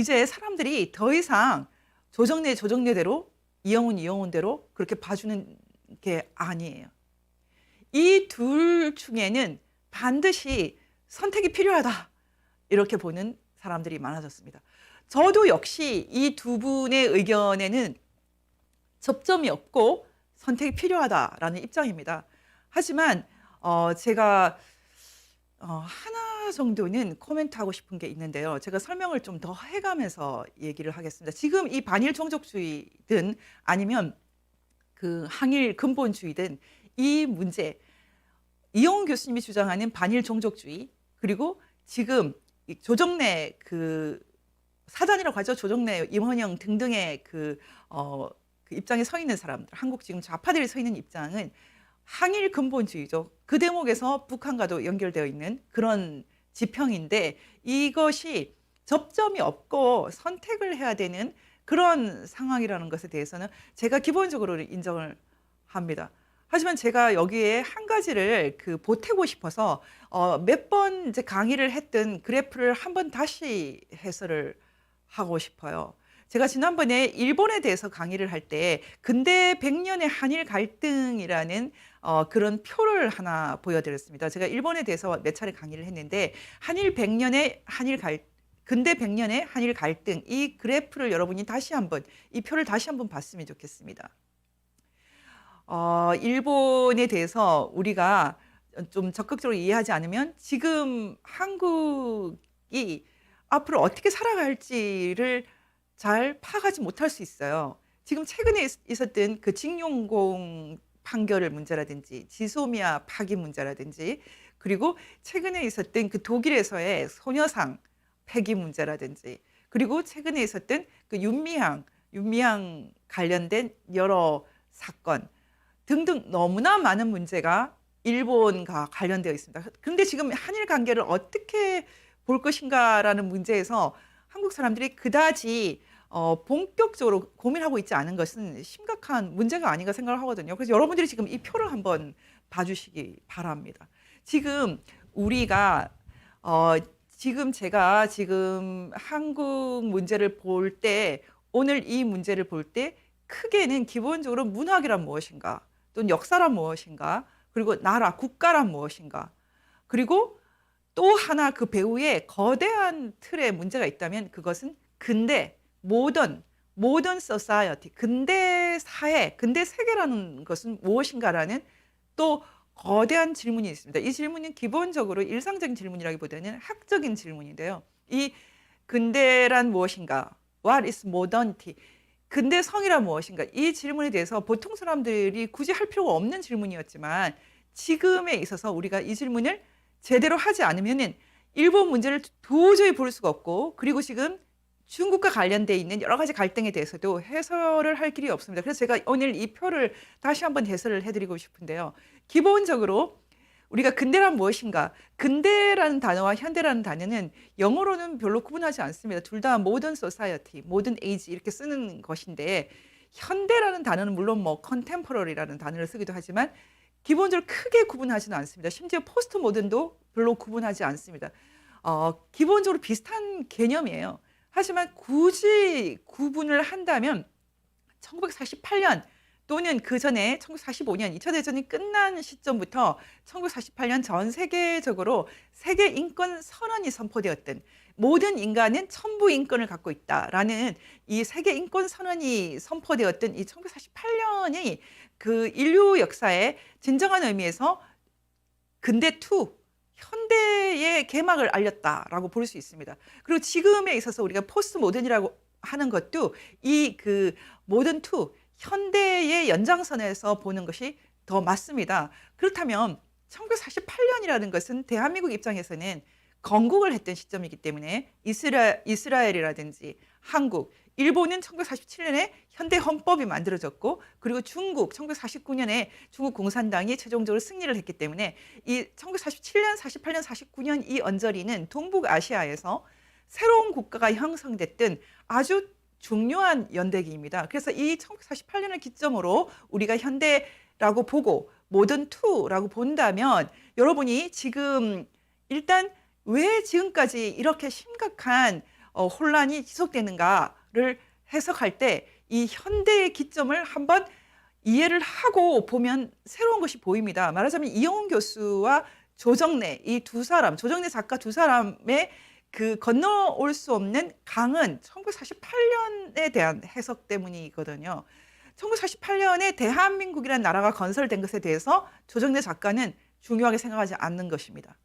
이제 사람들이 더 이상 조정래대로 이영훈대로 그렇게 봐주는 게 아니에요. 이 둘 중에는 반드시 선택이 필요하다. 이렇게 보는 사람들이 많아졌습니다. 저도 역시 이 두 분의 의견에는 접점이 없고 선택이 필요하다라는 입장입니다. 하지만 제가 하나 정도는 코멘트하고 싶은 게 있는데요. 제가 설명을 좀 더 해가면서 얘기를 하겠습니다. 지금 이 반일 종족주의든 아니면 그 항일 근본주의든 이 문제, 이영훈 교수님이 주장하는 반일 종족주의, 그리고 지금 이 조정래 그 사단이라고 하죠. 조정래, 임헌영 등등의 그 입장에 서 있는 사람들, 한국 지금 좌파들이 서 있는 입장은 항일 근본주의죠. 그 대목에서 북한과도 연결되어 있는 그런 지평인데, 이것이 접점이 없고 선택을 해야 되는 그런 상황이라는 것에 대해서는 제가 기본적으로 인정을 합니다. 하지만 제가 여기에 한 가지를 보태고 싶어서 몇 번 이제 강의를 했던 그래프를 한번 다시 해설을 하고 싶어요. 제가 지난번에 일본에 대해서 강의를 할 때 근대 100년의 한일 갈등이라는 그런 표를 하나 보여드렸습니다. 제가 일본에 대해서 몇 차례 강의를 했는데 근대 100년의 한일 갈등, 이 그래프를 여러분이 다시 한번, 이 표를 다시 한번 봤으면 좋겠습니다. 일본에 대해서 우리가 좀 적극적으로 이해하지 않으면 지금 한국이 앞으로 어떻게 살아갈지를 잘 파악하지 못할 수 있어요. 지금 최근에 있었던 그 징용공 판결 문제라든지 지소미아 파기 문제라든지, 그리고 최근에 있었던 그 독일에서의 소녀상 폐기 문제라든지, 그리고 최근에 있었던 그 윤미향 관련된 여러 사건 등등 너무나 많은 문제가 일본과 관련되어 있습니다. 그런데 지금 한일 관계를 어떻게 볼 것인가라는 문제에서 한국 사람들이 그다지 본격적으로 고민하고 있지 않은 것은 심각한 문제가 아닌가 생각을 하거든요. 그래서 여러분들이 지금 이 표를 한번 봐주시기 바랍니다. 지금 우리가 제가 지금 한국 문제를 볼 때, 오늘 이 문제를 볼 때 크게는 기본적으로 문학이란 무엇인가, 또는 역사란 무엇인가, 그리고 나라, 국가란 무엇인가, 그리고 또 하나 그 배후에 거대한 틀의 문제가 있다면 그것은 근대, 모던 소사이어티, 근대 사회, 근대 세계라는 것은 무엇인가라는 또 거대한 질문이 있습니다. 이 질문은 기본적으로 일상적인 질문이라기보다는 학적인 질문인데요. 이 근대란 무엇인가? What is modernity? 근대성이란 무엇인가? 이 질문에 대해서 보통 사람들이 굳이 할 필요가 없는 질문이었지만, 지금에 있어서 우리가 이 질문을 제대로 하지 않으면은 일본 문제를 도저히 볼 수가 없고, 그리고 지금 중국과 관련돼 있는 여러 가지 갈등에 대해서도 해설을 할 길이 없습니다. 그래서 제가 오늘 이 표를 다시 한번 해설을 해드리고 싶은데요. 기본적으로 우리가 근대란 무엇인가? 근대라는 단어와 현대라는 단어는 영어로는 별로 구분하지 않습니다. 둘 다 모던 소사이어티, 모던 에이지 이렇게 쓰는 것인데, 현대라는 단어는 물론 뭐 컨템포러리라는 단어를 쓰기도 하지만 기본적으로 크게 구분하지는 않습니다. 심지어 포스트 모던도 별로 구분하지 않습니다. 기본적으로 비슷한 개념이에요. 하지만 굳이 구분을 한다면 1948년 또는 그 전에 1945년 2차 대전이 끝난 시점부터 1948년 전 세계적으로 세계 인권 선언이 선포되었던, 모든 인간은 천부 인권을 갖고 있다라는 이 세계 인권 선언이 선포되었던 이 1948년이 그 인류 역사의 진정한 의미에서 근대 2, 현대의 개막을 알렸다라고 볼 수 있습니다. 그리고 지금에 있어서 우리가 포스트 모던이라고 하는 것도 이 모던 2, 현대의 연장선에서 보는 것이 더 맞습니다. 그렇다면 1948년이라는 것은 대한민국 입장에서는 건국을 했던 시점이기 때문에 이스라엘이라든지 한국, 일본은 1947년에 현대 헌법이 만들어졌고, 그리고 중국 1949년에 중국 공산당이 최종적으로 승리를 했기 때문에 이 1947년, 48년, 49년 이 언저리는 동북아시아에서 새로운 국가가 형성됐던 아주 중요한 연대기입니다. 그래서 이 1948년을 기점으로 우리가 현대라고 보고 모던 2라고 본다면, 여러분이 지금 일단 왜 지금까지 이렇게 심각한 혼란이 지속되는가를 해석할 때 이 현대의 기점을 한번 이해를 하고 보면 새로운 것이 보입니다. 말하자면 이영훈 교수와 조정래 이 두 사람, 조정래 작가 두 사람의 그 건너올 수 없는 강은 1948년에 대한 해석 때문이거든요. 1948년에 대한민국이라는 나라가 건설된 것에 대해서 조정래 작가는 중요하게 생각하지 않는 것입니다.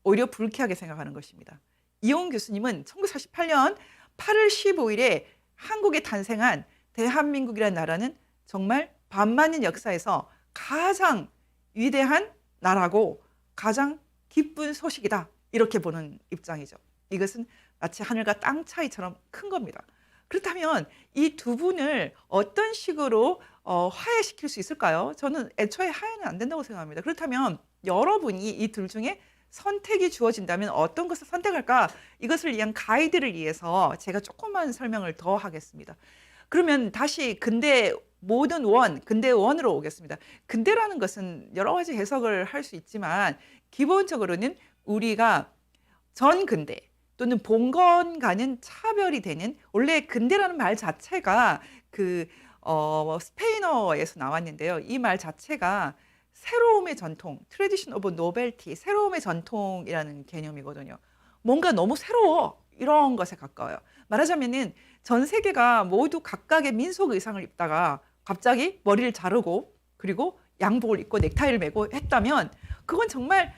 오히려 불쾌하게 생각하는 것입니다. 이영훈 교수님은 1948년 8월 15일에 한국에 탄생한 대한민국이라는 나라는 정말 반만년 역사에서 가장 위대한 나라고 가장 기쁜 소식이다. 이렇게 보는 입장이죠. 이것은 마치 하늘과 땅 차이처럼 큰 겁니다. 그렇다면 이 두 분을 어떤 식으로 화해시킬 수 있을까요? 저는 애초에 화해는 안 된다고 생각합니다. 그렇다면 여러분이 이 둘 중에 선택이 주어진다면 어떤 것을 선택할까? 이것을 위한 가이드를 위해서 제가 조금만 설명을 더 하겠습니다. 그러면 다시 근대 원으로 오겠습니다. 근대라는 것은 여러 가지 해석을 할 수 있지만 기본적으로는 우리가 전근대 또는 봉건과는 차별이 되는 원래 근대라는 말 자체가 스페인어에서 나왔는데요. 이 말 자체가 새로움의 전통, tradition of novelty, 새로움의 전통이라는 개념이거든요. 뭔가 너무 새로워 이런 것에 가까워요. 말하자면은 전 세계가 모두 각각의 민속 의상을 입다가 갑자기 머리를 자르고 그리고 양복을 입고 넥타이를 매고 했다면 그건 정말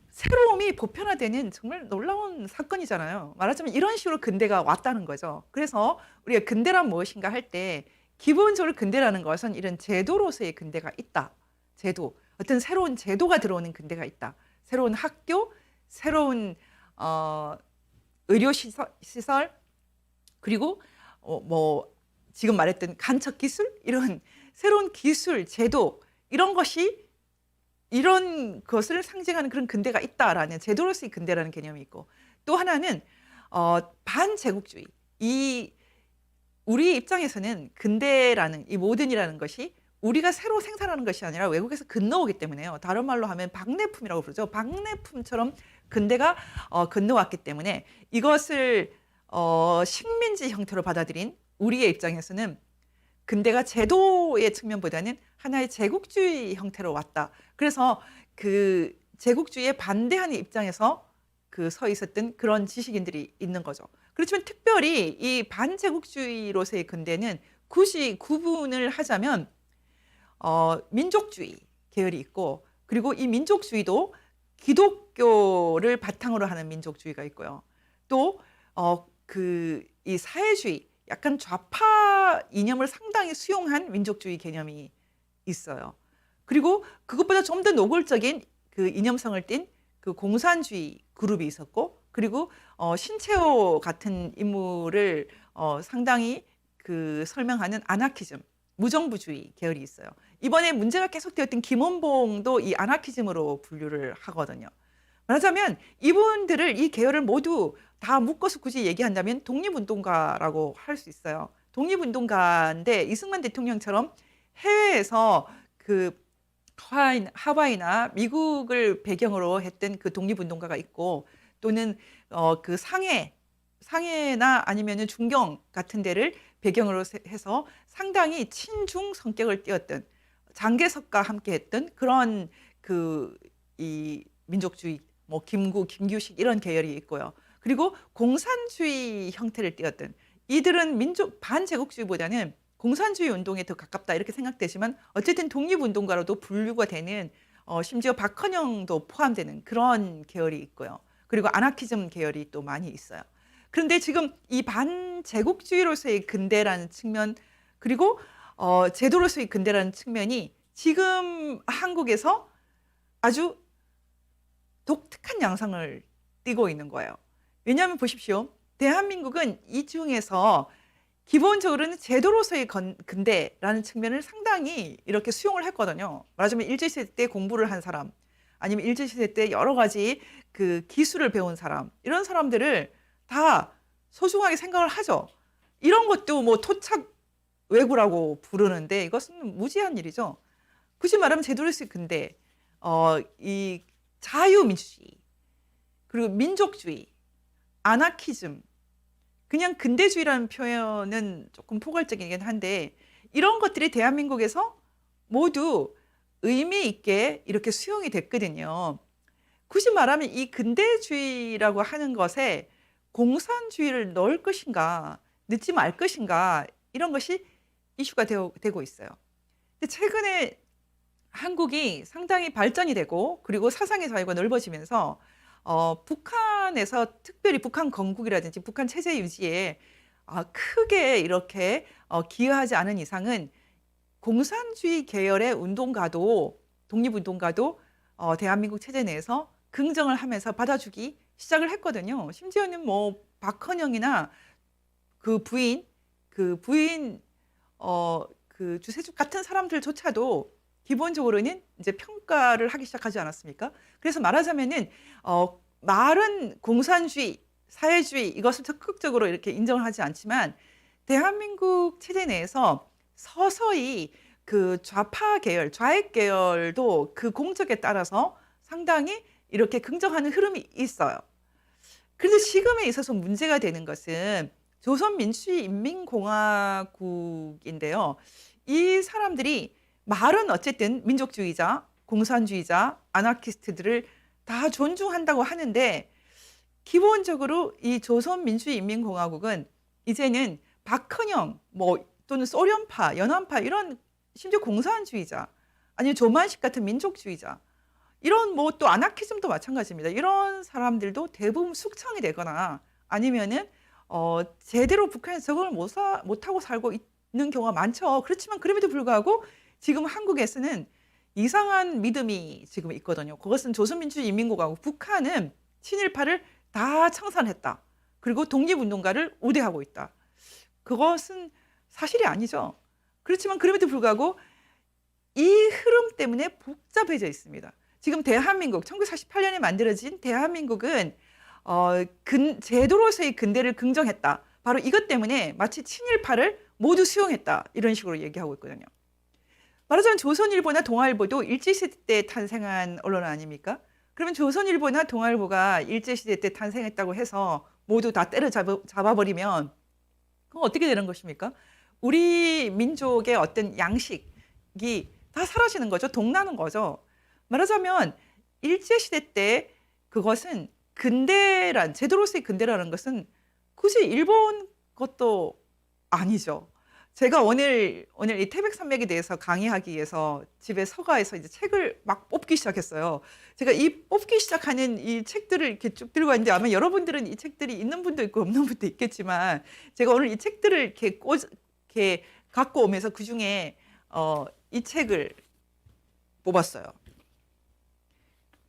새로움이 보편화되는 정말 놀라운 사건이잖아요. 말하자면 이런 식으로 근대가 왔다는 거죠. 그래서 우리가 근대란 무엇인가 할 때 기본적으로 근대라는 것은 이런 제도로서의 근대가 있다. 제도, 어떤 새로운 제도가 들어오는 근대가 있다. 새로운 학교, 새로운 의료시설, 그리고 지금 말했던 간척 기술, 이런 새로운 기술, 제도 이런 것을 상징하는 그런 근대가 있다라는 제도로서의 근대라는 개념이 있고 또 하나는 반제국주의. 우리 입장에서는 근대라는 이 모던이라는 것이 우리가 새로 생산하는 것이 아니라 외국에서 건너오기 때문에요. 다른 말로 하면 박내품이라고 부르죠. 박내품처럼 근대가 건너왔기 때문에 이것을 식민지 형태로 받아들인 우리의 입장에서는 근대가 제도의 측면보다는 하나의 제국주의 형태로 왔다. 그래서 그 제국주의에 반대하는 입장에서 서 있었던 그런 지식인들이 있는 거죠. 그렇지만 특별히 이 반제국주의로서의 근대는 굳이 구분을 하자면 민족주의 계열이 있고 그리고 이 민족주의도 기독교를 바탕으로 하는 민족주의가 있고요. 또 이 사회주의 약간 좌파 이념을 상당히 수용한 민족주의 개념이 있어요. 그리고 그것보다 좀 더 노골적인 그 이념성을 띤 그 공산주의 그룹이 있었고 그리고 신채호 같은 인물을 상당히 설명하는 아나키즘, 무정부주의 계열이 있어요. 이번에 문제가 계속되었던 김원봉도 이 아나키즘으로 분류를 하거든요. 말하자면 이분들을 이 계열을 모두 다 묶어서 굳이 얘기한다면 독립운동가라고 할 수 있어요. 독립운동가인데 이승만 대통령처럼 해외에서 하와이나 미국을 배경으로 했던 그 독립운동가가 있고 또는 상해나 아니면은 중경 같은 데를 배경으로 해서 상당히 친중 성격을 띄었던 장개석과 함께했던 그런 이 민족주의 김구, 김규식 이런 계열이 있고요. 그리고 공산주의 형태를 띄었던 이들은 반제국주의보다는 공산주의 운동에 더 가깝다 이렇게 생각되지만 어쨌든 독립운동가로도 분류가 되는 심지어 박헌영도 포함되는 그런 계열이 있고요. 그리고 아나키즘 계열이 또 많이 있어요. 그런데 지금 이 반제국주의로서의 근대라는 측면 그리고 제도로서의 근대라는 측면이 지금 한국에서 아주 독특한 양상을 띠고 있는 거예요. 왜냐하면 보십시오. 대한민국은 이 중에서 기본적으로는 제도로서의 근대라는 측면을 상당히 이렇게 수용을 했거든요. 말하자면 일제시대 때 공부를 한 사람 아니면 일제시대 때 여러 가지 기술을 배운 사람 이런 사람들을 다 소중하게 생각을 하죠. 이런 것도 토착 외구라고 부르는데 이것은 무지한 일이죠. 굳이 말하면 제도로서의 근대, 이 자유민주주의, 그리고 민족주의, 아나키즘 그냥 근대주의라는 표현은 조금 포괄적이긴 한데 이런 것들이 대한민국에서 모두 의미 있게 이렇게 수용이 됐거든요. 굳이 말하면 이 근대주의라고 하는 것에 공산주의를 넣을 것인가, 넣지 말 것인가, 이런 것이 이슈가 되고 있어요. 근데 최근에 한국이 상당히 발전이 되고 그리고 사상의 자유가 넓어지면서 북한에서 특별히 북한 건국이라든지 북한 체제 유지에 크게 이렇게 기여하지 않은 이상은 공산주의 계열의 운동가도 독립운동가도 대한민국 체제 내에서 긍정을 하면서 받아주기 시작을 했거든요. 심지어는 뭐 박헌영이나 그 부인, 그 부인 그 주세죽 같은 사람들조차도 기본적으로는 이제 평가를 하기 시작하지 않았습니까? 그래서 말하자면은 말은 공산주의, 사회주의 이것을 적극적으로 이렇게 인정을 하지 않지만 대한민국 체제 내에서 서서히 그 좌파 계열, 좌익 계열도 그 공적에 따라서 상당히 이렇게 긍정하는 흐름이 있어요. 그런데 지금에 있어서 문제가 되는 것은 조선민주주의인민공화국인데요. 이 사람들이 말은 어쨌든 민족주의자, 공산주의자, 아나키스트들을 다 존중한다고 하는데 기본적으로 이 조선민주주의인민공화국은 이제는 박헌영 뭐 또는 소련파, 연합파 이런 심지어 공산주의자 아니면 조만식 같은 민족주의자 이런 뭐 또 아나키즘도 마찬가지입니다. 이런 사람들도 대부분 숙청이 되거나 아니면은 제대로 북한에서 적응을 못하고 살고 있는 경우가 많죠. 그렇지만 그럼에도 불구하고 지금 한국에서는 이상한 믿음이 지금 있거든요. 그것은 조선민주주의인민공화국 북한은 친일파를 다 청산했다. 그리고 독립운동가를 우대하고 있다. 그것은 사실이 아니죠. 그렇지만 그럼에도 불구하고 이 흐름 때문에 복잡해져 있습니다. 지금 대한민국 1948년에 만들어진 대한민국은 제도로서의 근대를 긍정했다. 바로 이것 때문에 마치 친일파를 모두 수용했다. 이런 식으로 얘기하고 있거든요. 말하자면 조선일보나 동아일보도 일제시대 때 탄생한 언론 아닙니까? 그러면 조선일보나 동아일보가 일제시대 때 탄생했다고 해서 모두 다 때려잡아버리면 그럼 어떻게 되는 것입니까? 우리 민족의 어떤 양식이 다 사라지는 거죠. 동나는 거죠. 말하자면 일제시대 때 그것은 근대란 제도로서의 근대라는 것은 굳이 일본 것도 아니죠. 제가 오늘 이 태백산맥에 대해서 강의하기 위해서 집에 서가에서 이제 책을 막 뽑기 시작했어요. 제가 이 뽑기 시작하는 이 책들을 이렇게 쭉 들고 왔는데 아마 여러분들은 이 책들이 있는 분도 있고 없는 분도 있겠지만 제가 오늘 이 책들을 이렇게 갖고 오면서 그 중에 이 책을 뽑았어요.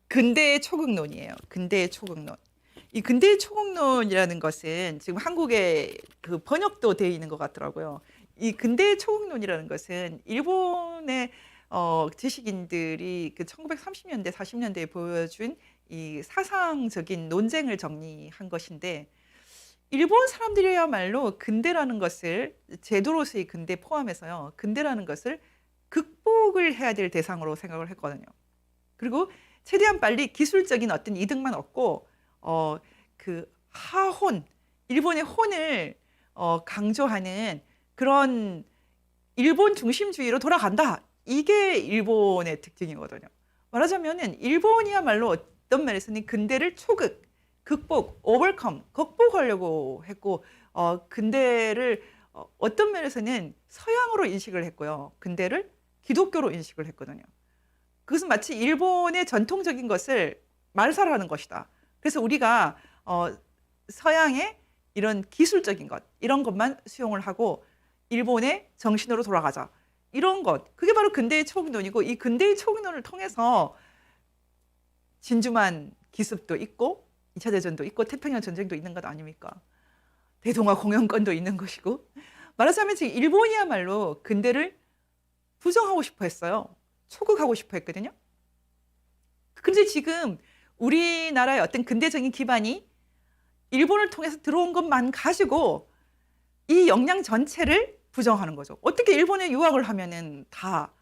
근대의 초극론이에요. 근대의 초극론. 이 근대의 초극론이라는 것은 지금 한국에 그 번역도 되어 있는 것 같더라고요. 이 근대의 초극론이라는 것은 일본의 지식인들이 그 1930년대, 40년대에 보여준 이 사상적인 논쟁을 정리한 것인데 일본 사람들이야말로 근대라는 것을 제도로서의 근대 포함해서요. 근대라는 것을 극복을 해야 될 대상으로 생각을 했거든요. 그리고 최대한 빨리 기술적인 어떤 이득만 얻고 그 하혼, 일본의 혼을 강조하는 그런 일본 중심주의로 돌아간다. 이게 일본의 특징이거든요. 말하자면은 일본이야말로 어떤 면에서는 근대를 극복, 오버컴, 극복하려고 했고 근대를 어떤 면에서는 서양으로 인식을 했고요. 근대를 기독교로 인식을 했거든요. 그것은 마치 일본의 전통적인 것을 말살하는 것이다. 그래서 우리가 서양의 이런 기술적인 것, 이런 것만 수용을 하고 일본의 정신으로 돌아가자. 이런 것, 그게 바로 근대의 초극론이고 이 근대의 초극론을 통해서 진주만 기습도 있고 2차 대전도 있고 태평양 전쟁도 있는 것 아닙니까? 대동아 공영권도 있는 것이고 말하자면 지금 일본이야말로 근대를 부정하고 싶어 했어요. 초극하고 싶어 했거든요. 그런데 지금 우리나라의 어떤 근대적인 기반이 일본을 통해서 들어온 것만 가지고 이 역량 전체를 부정하는 거죠. 어떻게 일본에 유학을 하면은 다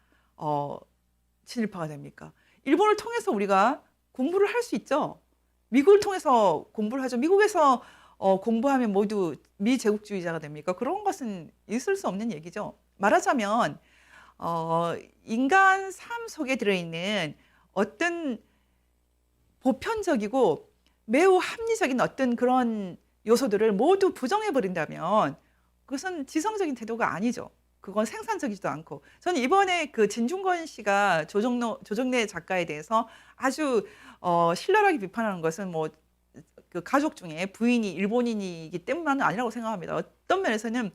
친일파가 됩니까? 일본을 통해서 우리가 공부를 할 수 있죠. 미국을 통해서 공부를 하죠. 미국에서 공부하면 모두 미제국주의자가 됩니까? 그런 것은 있을 수 없는 얘기죠. 말하자면 인간 삶 속에 들어있는 어떤 보편적이고 매우 합리적인 어떤 그런 요소들을 모두 부정해 버린다면 그것은 지성적인 태도가 아니죠. 그건 생산적이지도 않고. 저는 이번에 그 진중권 씨가 조정래 작가에 대해서 아주 신랄하게 비판하는 것은 뭐 그 가족 중에 부인이 일본인이기 때문만은 아니라고 생각합니다. 어떤 면에서는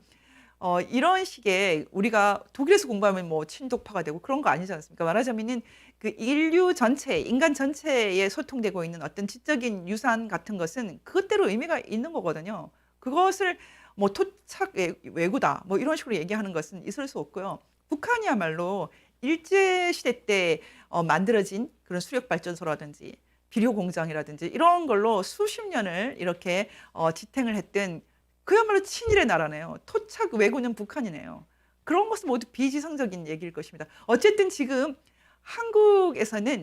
이런 식의 우리가 독일에서 공부하면 뭐 친독파가 되고 그런 거 아니지 않습니까? 말하자면은 그 인류 전체, 인간 전체에 소통되고 있는 어떤 지적인 유산 같은 것은 그것대로 의미가 있는 거거든요. 그것을 뭐 토착 왜구다 뭐 이런 식으로 얘기하는 것은 있을 수 없고요. 북한이야말로 일제 시대 때 만들어진 그런 수력 발전소라든지 비료 공장이라든지 이런 걸로 수십 년을 이렇게 지탱을 했던 그야말로 친일의 나라네요. 토착 왜구는 북한이네요. 그런 것은 모두 비지성적인 얘기일 것입니다. 어쨌든 지금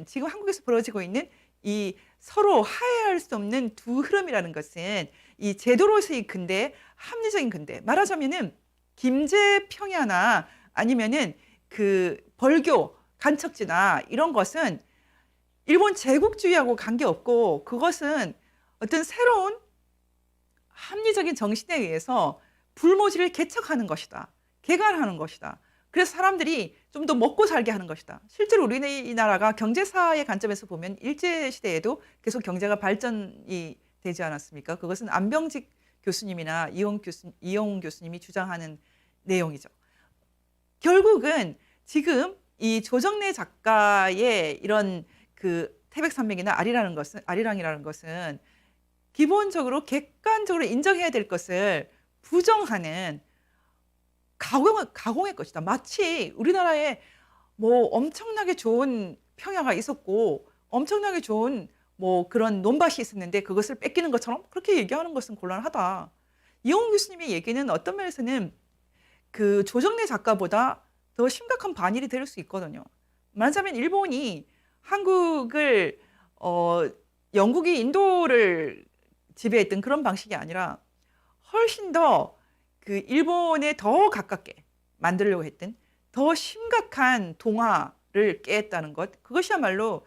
지금 한국에서 벌어지고 있는 이 서로 화해할 수 없는 두 흐름이라는 것은 이 제도로서의 근대, 합리적인 근대. 말하자면은 김제 평야나 아니면은 그 벌교 간척지나 이런 것은 일본 제국주의하고 관계없고 그것은 어떤 새로운 합리적인 정신에 의해서 불모지를 개척하는 것이다. 개간하는 것이다. 그래서 사람들이 좀 더 먹고 살게 하는 것이다. 실제로 우리나라가 경제사의 관점에서 보면 일제시대에도 계속 경제가 발전이 되지 않았습니까? 그것은 안병직 교수님이나 이용 교수님이 주장하는 내용이죠. 결국은 지금 이 조정래 작가의 이런 그 태백산맥이나 아리랑이라는 것은 기본적으로 객관적으로 인정해야 될 것을 부정하는 가공의 것이다. 마치 우리나라에 뭐 엄청나게 좋은 평야가 있었고 엄청나게 좋은 뭐 그런 논밭이 있었는데 그것을 뺏기는 것처럼 그렇게 얘기하는 것은 곤란하다. 이홍 교수님의 얘기는 어떤 면에서는 그 조정래 작가보다 더 심각한 반일이 될 수 있거든요. 말하자면 일본이 한국을 영국이 인도를 지배했던 그런 방식이 아니라 훨씬 더 그 일본에 더 가깝게 만들려고 했던 더 심각한 동화를 깨했다는 것. 그것이야말로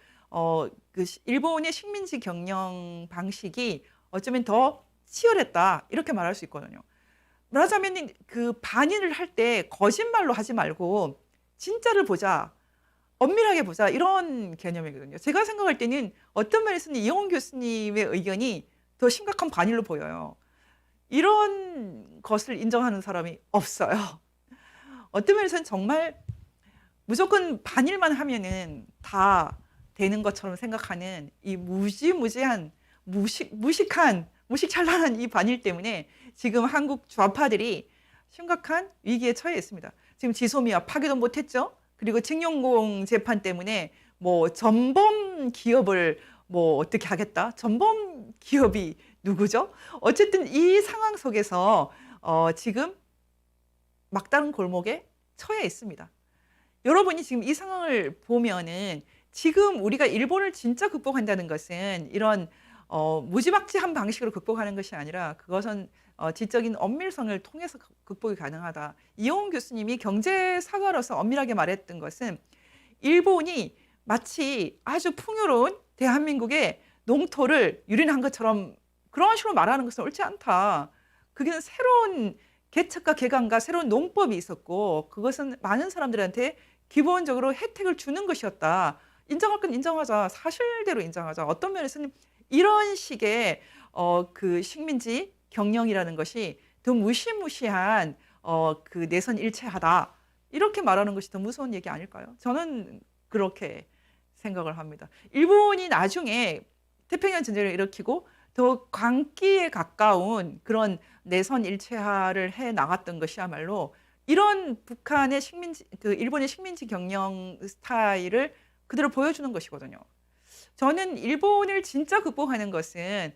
그 일본의 식민지 경영 방식이 어쩌면 더 치열했다 이렇게 말할 수 있거든요. 말하자면 그 반일을 할 때 거짓말로 하지 말고 진짜를 보자. 엄밀하게 보자 이런 개념이거든요. 제가 생각할 때는 어떤 면에서는 이용훈 교수님의 의견이 더 심각한 반일로 보여요. 이런 것을 인정하는 사람이 없어요. 어떤 면에서는 정말 무조건 반일만 하면은 다 되는 것처럼 생각하는 이 무지무지한 무식찬란한 이 반일 때문에 지금 한국 좌파들이 심각한 위기에 처해 있습니다. 지금 지소미아 파기도 못했죠. 그리고 징용공 재판 때문에 뭐 전범 기업을 뭐 어떻게 하겠다? 전범 기업이 누구죠? 어쨌든 이 상황 속에서 지금 막다른 골목에 처해 있습니다. 여러분이 지금 이 상황을 보면은 지금 우리가 일본을 진짜 극복한다는 것은 이런 무지막지한 방식으로 극복하는 것이 아니라 그것은 지적인 엄밀성을 통해서 극복이 가능하다. 이용훈 교수님이 경제사가로서 엄밀하게 말했던 것은 일본이 마치 아주 풍요로운 대한민국의 농토를 유린한 것처럼 그런 식으로 말하는 것은 옳지 않다. 그게 새로운 개척과 개간과 새로운 농법이 있었고 그것은 많은 사람들한테 기본적으로 혜택을 주는 것이었다. 인정할 건 인정하자. 사실대로 인정하자. 어떤 면에서는 이런 식의 그 식민지 경영이라는 것이 더 무시무시한 그 내선 일체하다. 이렇게 말하는 것이 더 무서운 얘기 아닐까요? 저는 그렇게 생각을 합니다. 일본이 나중에 태평양 전쟁을 일으키고 더 광기에 가까운 그런 내선 일체화를 해 나갔던 것이야말로 이런 북한의 일본의 식민지 경영 스타일을 그대로 보여주는 것이거든요. 저는 일본을 진짜 극복하는 것은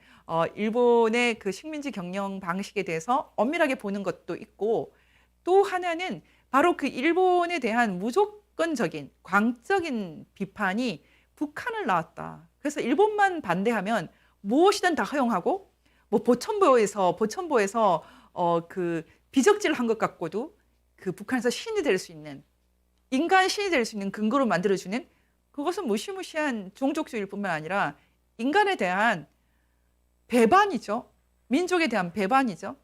일본의 그 식민지 경영 방식에 대해서 엄밀하게 보는 것도 있고 또 하나는 바로 그 일본에 대한 무조건적인 광적인 비판이 북한을 낳았다. 그래서 일본만 반대하면 무엇이든 다 허용하고 뭐 보천보에서 그 비적질을 한 것 같고도 그 북한에서 신이 될 수 있는 인간 신이 될 수 있는 근거로 만들어주는 그것은 무시무시한 종족주의일 뿐만 아니라 인간에 대한 배반이죠. 민족에 대한 배반이죠.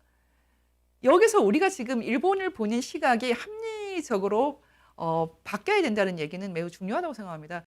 여기서 우리가 지금 일본을 보는 시각이 합리적으로 바뀌어야 된다는 얘기는 매우 중요하다고 생각합니다.